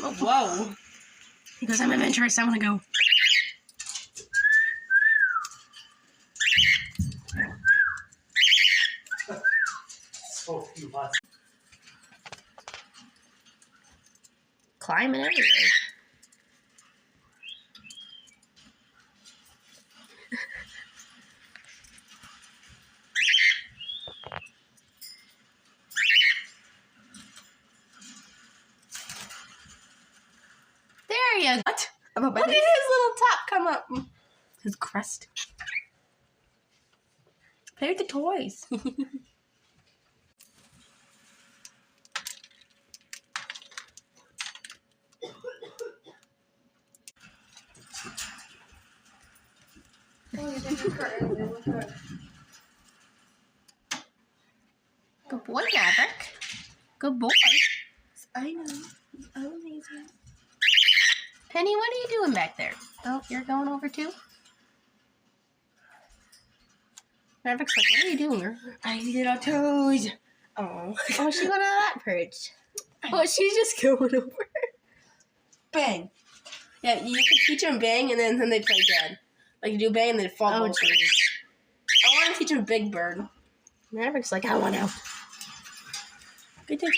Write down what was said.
Oh, whoa. He goes, I'm adventurous. I want to go. So few lots. Climbing everywhere. There you go. What? Look at his little top come up. His crust. Play with the toys. Good boy, Maverick. Good boy. I know. Oh, amazing. Penny, what are you doing back there? Oh, you're going over too? Maverick's like, what are you doing? I need our toes. Oh. Oh, she went on that perch. Oh, she's just going over. Bang. Yeah, you can teach them bang and then they play dead. Like you do bang and then fall Oh, over. jeez. I want to teach them Big Bird. Maverick's like, I want out. Good